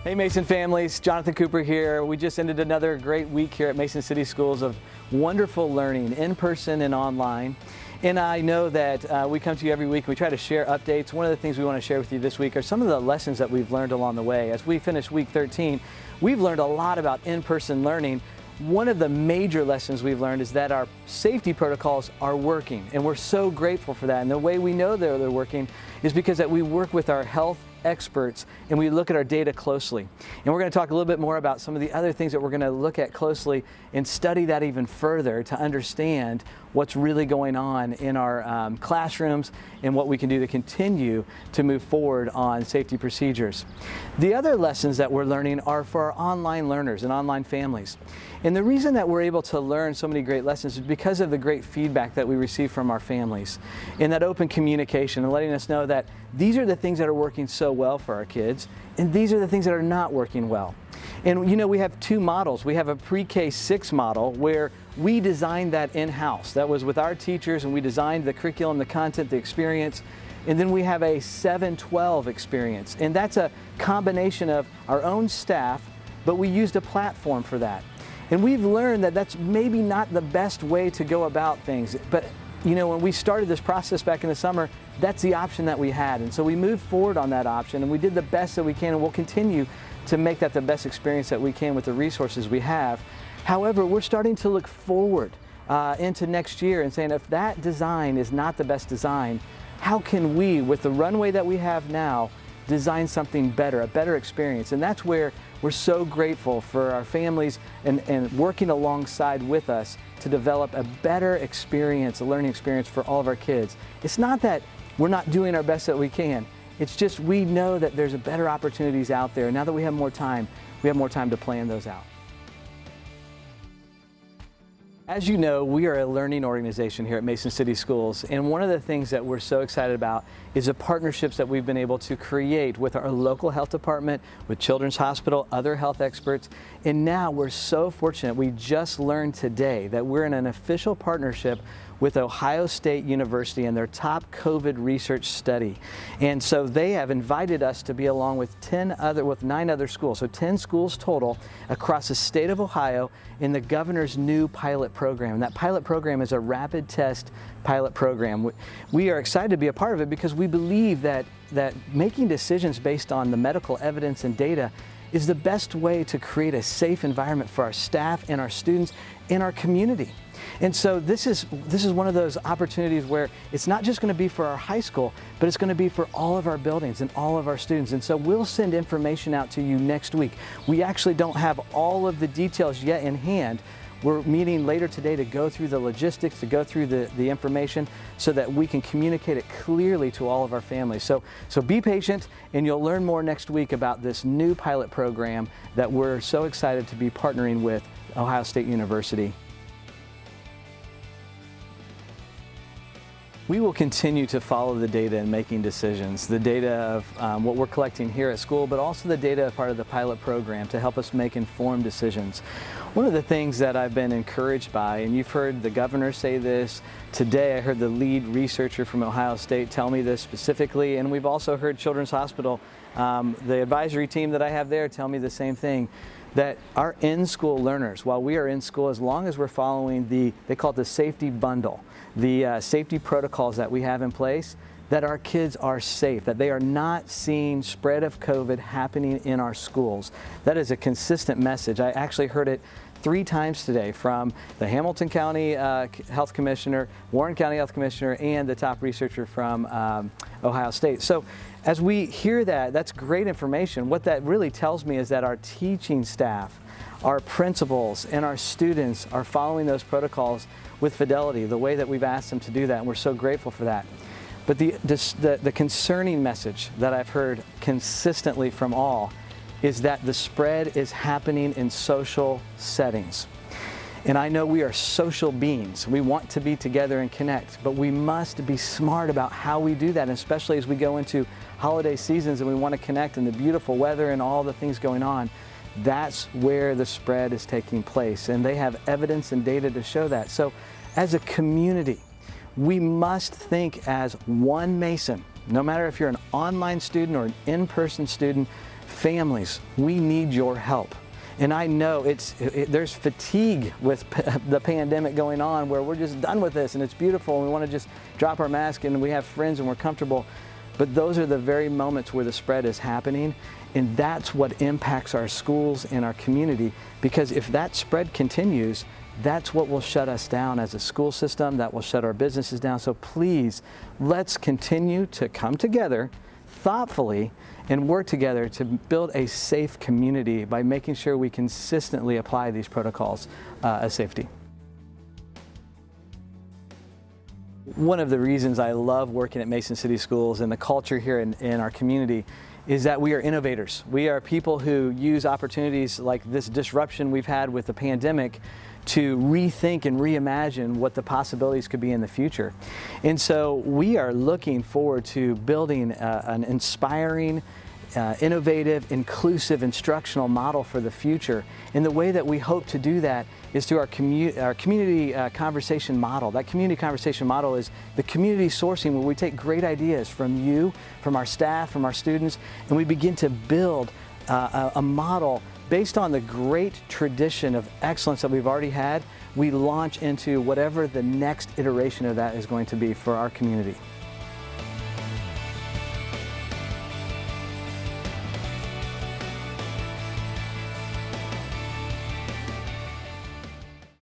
Hey Mason families, Jonathan Cooper here. We just ended another great week here at Mason City Schools of wonderful learning in person and online. And I know that we come to you every week and we try to share updates. One of the things we want to share with you this week are some of the lessons that we've learned along the way. As we finish week 13, we've learned a lot about in-person learning. One of the major lessons we've learned is that our safety protocols are working, and we're so grateful for that. And the way we know they're working is because that we work with our health experts and we look at our data closely. And we're going to talk a little bit more about some of the other things that we're going to look at closely and study that even further to understand what's really going on in our classrooms and what we can do to continue to move forward on safety procedures. The other lessons that we're learning are for our online learners and online families. And the reason that we're able to learn so many great lessons is because of the great feedback that we receive from our families and that open communication and letting us know that these are the things that are working so well for our kids and these are the things that are not working well. And you know, we have two models. We have a pre-K 6 model where we designed that in-house. That was with our teachers, and we designed the curriculum, the content, the experience. And then we have a 7-12 experience. And that's a combination of our own staff, but we used a platform for that. And we've learned that that's maybe not the best way to go about things. But you know, when we started this process back in the summer, that's the option that we had. And so we moved forward on that option, and we did the best that we can, and we'll continue to make that the best experience that we can with the resources we have. However, we're starting to look forward into next year and saying, if that design is not the best design, how can we, with the runway that we have now, design something better, a better experience? And that's where we're so grateful for our families and working alongside with us to develop a better experience, a learning experience for all of our kids. It's not that we're not doing our best that we can. It's just we know that there's better opportunities out there. Now that we have more time to plan those out. As you know, we are a learning organization here at Mason City Schools, and one of the things that we're so excited about is the partnerships that we've been able to create with our local health department, with Children's Hospital, other health experts, and now we're so fortunate. We just learned today that we're in an official partnership with Ohio State University and their top COVID research study. And so they have invited us to be along with 9 other schools, so 10 schools total across the state of Ohio in the governor's new pilot program. And that pilot program is a rapid test pilot program. We are excited to be a part of it because we believe that making decisions based on the medical evidence and data is the best way to create a safe environment for our staff and our students and our community. And so this is one of those opportunities where it's not just going to be for our high school, but it's going to be for all of our buildings and all of our students. And so we'll send information out to you next week. We actually don't have all of the details yet in hand. We're meeting later today to go through the logistics, to go through the information so that we can communicate it clearly to all of our families. So be patient, and you'll learn more next week about this new pilot program that we're so excited to be partnering with Ohio State University. We will continue to follow the data in making decisions, the data of what we're collecting here at school, but also the data part of the pilot program to help us make informed decisions. One of the things that I've been encouraged by, and you've heard the governor say this today, I heard the lead researcher from Ohio State tell me this specifically, and we've also heard Children's Hospital, the advisory team that I have there, tell me the same thing, that our in-school learners, while we are in school, as long as we're following they call it the safety bundle, the safety protocols that we have in place, that our kids are safe, that they are not seeing spread of COVID happening in our schools. That is a consistent message. I actually heard it 3 times today from the Hamilton County Health Commissioner, Warren County Health Commissioner, and the top researcher from Ohio State. So as we hear that, that's great information. What that really tells me is that our teaching staff, our principals, and our students are following those protocols with fidelity, the way that we've asked them to do that, and we're so grateful for that. But the concerning message that I've heard consistently from all is that the spread is happening in social settings. And I know we are social beings. We want to be together and connect, but we must be smart about how we do that, especially as we go into holiday seasons and we want to connect in the beautiful weather and all the things going on. That's where the spread is taking place, and they have evidence and data to show that. So as a community, we must think as one Mason, no matter if you're an online student or an in-person student, Families, we need your help. And I know there's fatigue with the pandemic going on where we're just done with this and it's beautiful and we want to just drop our mask and we have friends and we're comfortable. But those are the very moments where the spread is happening, and that's what impacts our schools and our community, because if that spread continues, that's what will shut us down as a school system, that will shut our businesses down. So please, let's continue to come together thoughtfully and work together to build a safe community by making sure we consistently apply these protocols of safety. One of the reasons I love working at Mason City Schools and the culture here in our community is that we are innovators. We are people who use opportunities like this disruption we've had with the pandemic to rethink and reimagine what the possibilities could be in the future. And so we are looking forward to building an inspiring, innovative, inclusive instructional model for the future. And the way that we hope to do that is through our community conversation model. That community conversation model is the community sourcing, where we take great ideas from you, from our staff, from our students, and we begin to build a model based on the great tradition of excellence that we've already had. We launch into whatever the next iteration of that is going to be for our community.